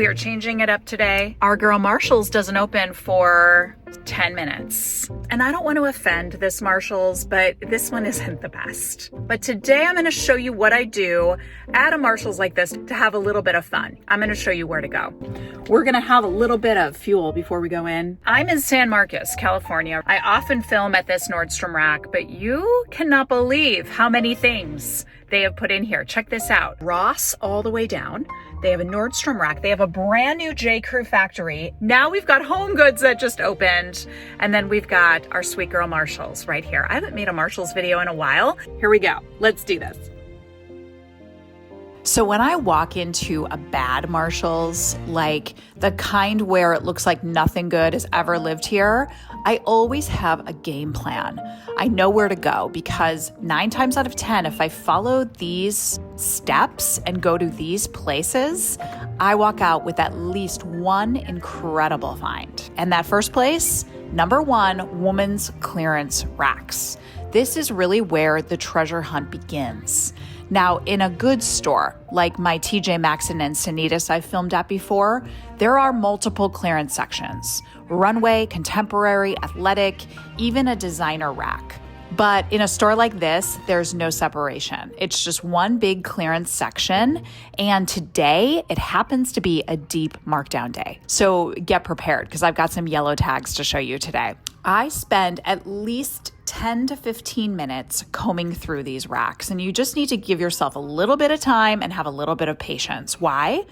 We are changing it up today. Our girl Marshall's doesn't open for 10 minutes. And I don't want to offend this Marshall's, but this one isn't the best. But today I'm going to show you what I do at a Marshall's like this to have a little bit of fun. I'm going to show you where to go. We're going to have a little bit of fuel before we go in. I'm in San Marcos, California. I often film at this Nordstrom rack, but you cannot believe how many things they have put in here. Check this out. Ross all the way down. They have a Nordstrom rack. They have a brand new J. Crew factory. Now we've got Home Goods that just opened. And then we've got our sweet girl Marshall's right here. I haven't made a Marshall's video in a while. Here we go. Let's do this. So when I walk into a bad Marshall's, like the kind where it looks like nothing good has ever lived here, I always have a game plan. I know where to go because 9 times out of 10, if I follow these steps and go to these places, I walk out with at least one incredible find. And that first place, number 1, women's clearance racks. This is really where the treasure hunt begins. Now, in a goods store, like my TJ Maxx and Encinitas I've filmed at before, there are multiple clearance sections: runway, contemporary, athletic, even a designer rack. But in a store like this, there's no separation. It's just one big clearance section. And today, it happens to be a deep markdown day. So get prepared because I've got some yellow tags to show you today. I spend at least 10 to 15 minutes combing through these racks. And you just need to give yourself a little bit of time and have a little bit of patience. Why?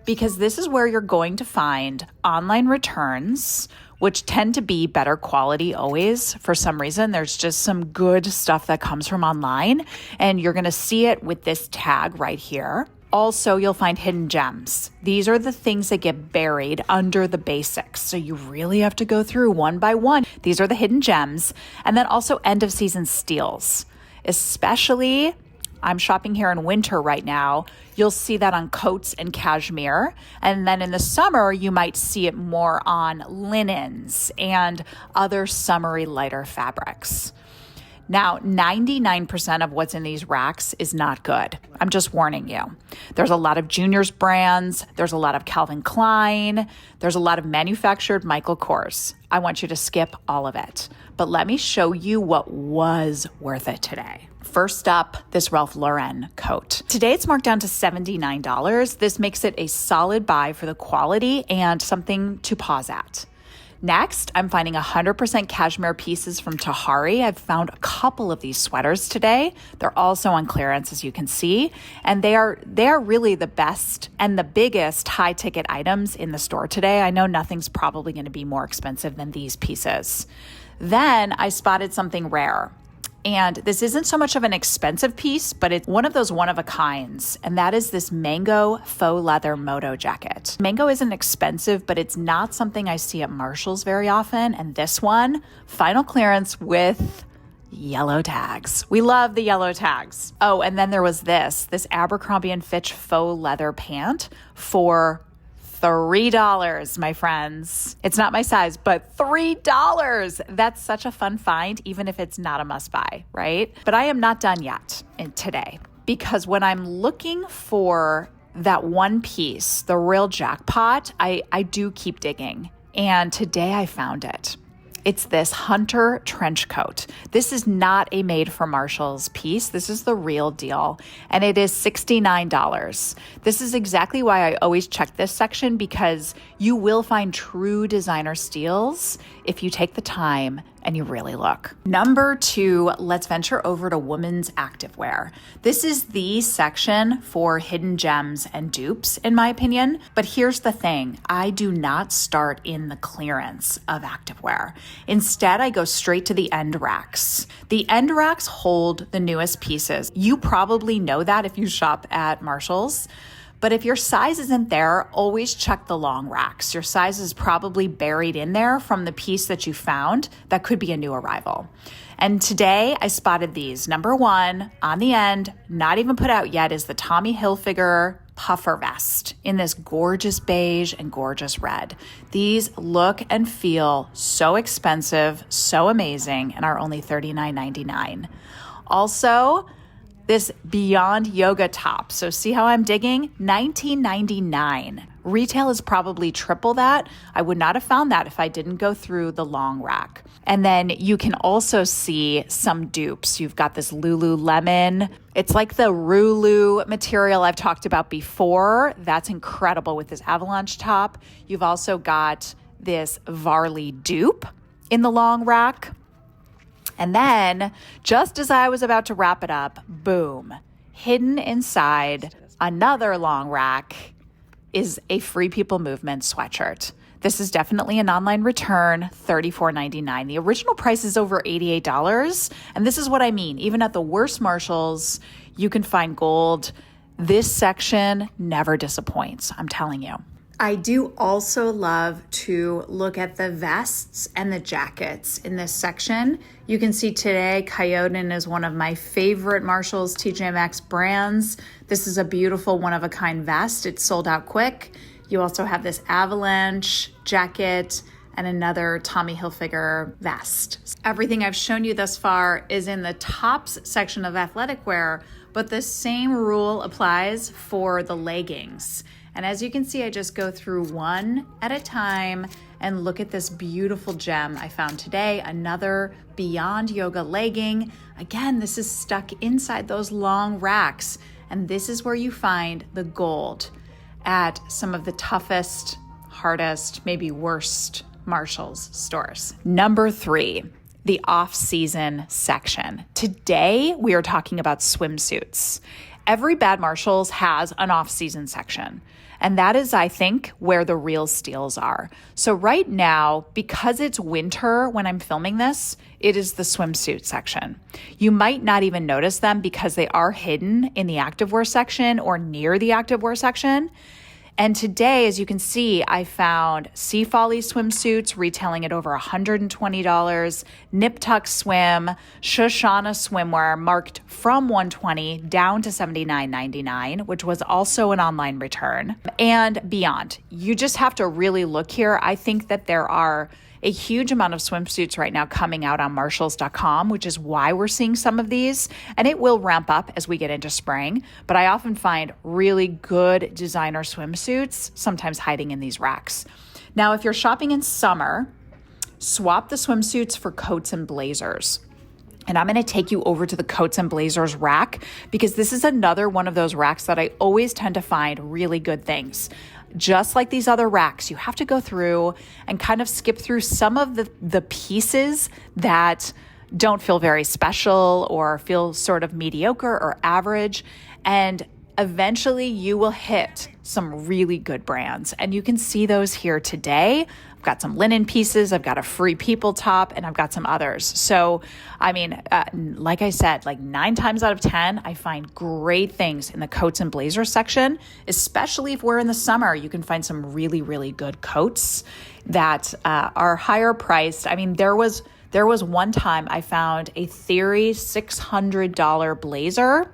Because this is where you're going to find online returns, which tend to be better quality always. For some reason, there's just some good stuff that comes from online, and you're going to see it with this tag right here. Also, you'll find hidden gems. These are the things that get buried under the basics. So you really have to go through one by one. These are the hidden gems. And then also end of season steals, especially I'm shopping here in winter right now. You'll see that on coats and cashmere. And then in the summer, you might see it more on linens and other summery lighter fabrics. Now, 99% of what's in these racks is not good. I'm just warning you. There's a lot of juniors brands. There's a lot of Calvin Klein. There's a lot of manufactured Michael Kors. I want you to skip all of it. But let me show you what was worth it today. First up, this Ralph Lauren coat. Today it's marked down to $79. This makes it a solid buy for the quality and something to pause at. Next, I'm finding 100% cashmere pieces from Tahari. I've found a couple of these sweaters today. They're also on clearance, as you can see, and they are really the best and the biggest high ticket items in the store today. I know nothing's probably going to be more expensive than these pieces. Then I spotted something rare. And this isn't so much of an expensive piece, but it's one of those one-of-a-kinds, and that is this Mango faux leather moto jacket. Mango isn't expensive, but it's not something I see at Marshall's very often, and this one, final clearance with yellow tags. We love the yellow tags. Oh, and then there was this Abercrombie & Fitch faux leather pant for $3, my friends. It's not my size, but $3. That's such a fun find, even if it's not a must buy, right? But I am not done yet today, because when I'm looking for that one piece, the real jackpot, I do keep digging. And today I found it. It's this hunter trench coat. This is not a made for Marshall's piece. This is the real deal. And it is $69. This is exactly why I always check this section, because you will find true designer steals if you take the time and you really look. Number 2, let's venture over to women's activewear. This is the section for hidden gems and dupes, in my opinion. But here's the thing. I do not start in the clearance of activewear. Instead, I go straight to the end racks. The end racks hold the newest pieces. You probably know that if you shop at Marshall's. But if your size isn't there, always check the long racks. Your size is probably buried in there from the piece that you found. That could be a new arrival. And today I spotted these. Number 1 on the end, not even put out yet, is the Tommy Hilfiger puffer vest in this gorgeous beige and gorgeous red. These look and feel so expensive, so amazing, and are only $39.99. Also, this Beyond Yoga top. So see how I'm digging? $19.99. Retail is probably triple that. I would not have found that if I didn't go through the long rack. And then you can also see some dupes. You've got this Lululemon. It's like the Rulu material I've talked about before. That's incredible with this avalanche top. You've also got this Varley dupe in the long rack. And then, just as I was about to wrap it up, boom, hidden inside another long rack is a Free People Movement sweatshirt. This is definitely an online return, $34.99. The original price is over $88. And this is what I mean. Even at the worst Marshalls, you can find gold. This section never disappoints, I'm telling you. I do also love to look at the vests and the jackets in this section. You can see today, Coyoten is one of my favorite Marshalls TJ Maxx brands. This is a beautiful one-of-a-kind vest. It's sold out quick. You also have this avalanche jacket and another Tommy Hilfiger vest. Everything I've shown you thus far is in the tops section of athletic wear, but the same rule applies for the leggings. And as you can see, I just go through one at a time and look at this beautiful gem I found today, another Beyond Yoga legging. Again, this is stuck inside those long racks. And this is where you find the gold at some of the toughest, hardest, maybe worst Marshalls stores. Number 3, the off-season section. Today, we are talking about swimsuits. Every bad Marshalls has an off-season section. And that is, I think, where the real steals are. So right now, because it's winter when I'm filming this, it is the swimsuit section. You might not even notice them because they are hidden in the activewear section or near the activewear section. And today, as you can see, I found Sea Folly swimsuits retailing at over $120, Nip Tuck Swim, Shoshana swimwear marked from $120 down to $79.99, which was also an online return, and beyond. You just have to really look here. I think that there are a huge amount of swimsuits right now coming out on Marshalls.com, which is why we're seeing some of these. And it will ramp up as we get into spring. But I often find really good designer swimsuits sometimes hiding in these racks. Now, if you're shopping in summer, swap the swimsuits for coats and blazers. And I'm going to take you over to the coats and blazers rack because this is another one of those racks that I always tend to find really good things. Just like these other racks, you have to go through and kind of skip through some of the pieces that don't feel very special or feel sort of mediocre or average. And eventually you will hit some really good brands. And you can see those here today. I've got some linen pieces, I've got a Free People top, and I've got some others. So, I mean, like I said, like 9 times out of 10, I find great things in the coats and blazers section, especially if we're in the summer. You can find some really, really good coats that are higher priced. I mean, there was one time I found a Theory $600 blazer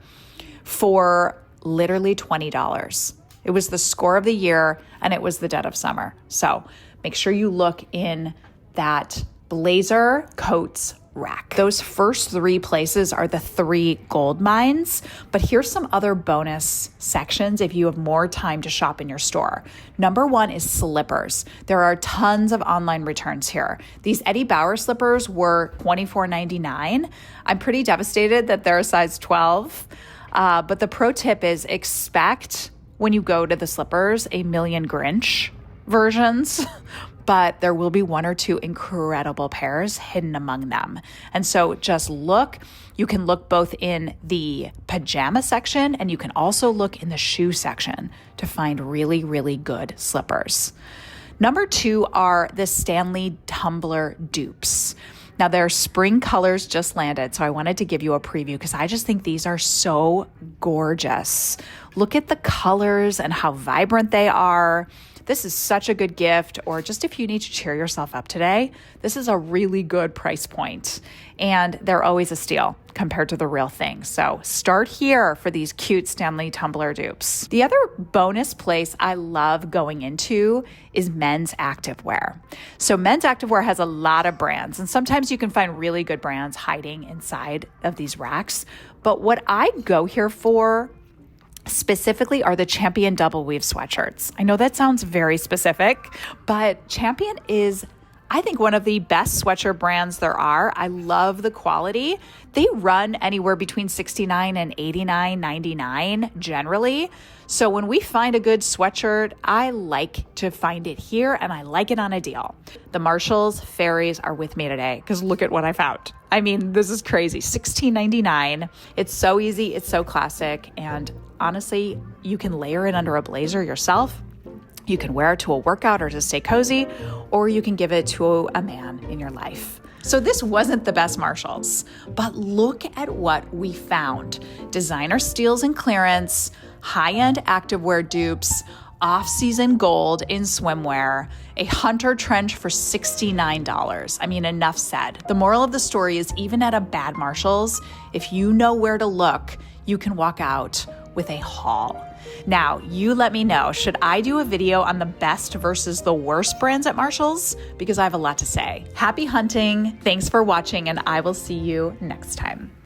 for literally $20. It was the score of the year and it was the dead of summer. So make sure you look in that blazer coats rack. Those first 3 places are the 3 gold mines, but here's some other bonus sections if you have more time to shop in your store. Number 1 is slippers. There are tons of online returns here. These Eddie Bauer slippers were $24.99. I'm pretty devastated that they're a size 12. But the pro tip is expect when you go to the slippers, a million Grinch versions, but there will be 1 or 2 incredible pairs hidden among them. And so just look. You can look both in the pajama section and you can also look in the shoe section to find really, really good slippers. Number 2 are the Stanley tumbler dupes. Now, their spring colors just landed, so I wanted to give you a preview because I just think these are so gorgeous. Look at the colors and how vibrant they are. This is such a good gift, or just if you need to cheer yourself up today, this is a really good price point. And they're always a steal compared to the real thing. So start here for these cute Stanley tumbler dupes. The other bonus place I love going into is men's activewear. So men's activewear has a lot of brands, and sometimes you can find really good brands hiding inside of these racks. But what I go here for specifically are the Champion double weave sweatshirts. I know that sounds very specific, but Champion is, I think, one of the best sweatshirt brands there are. I love the quality. They run anywhere between $69 and $89.99 generally. So when we find a good sweatshirt, I like to find it here and I like it on a deal. The Marshalls fairies are with me today because look at what I found. I mean, this is crazy. $16.99. It's so easy. It's so classic. And honestly, you can layer it under a blazer yourself. You can wear it to a workout or to stay cozy, or you can give it to a man in your life. So this wasn't the best Marshalls, but look at what we found. Designer steals and clearance, high-end activewear dupes, off-season gold in swimwear, a hunter trench for $69. I mean, enough said. The moral of the story is even at a bad Marshalls, if you know where to look, you can walk out with a haul. Now, you let me know, should I do a video on the best versus the worst brands at Marshalls? Because I have a lot to say. Happy hunting, thanks for watching, and I will see you next time.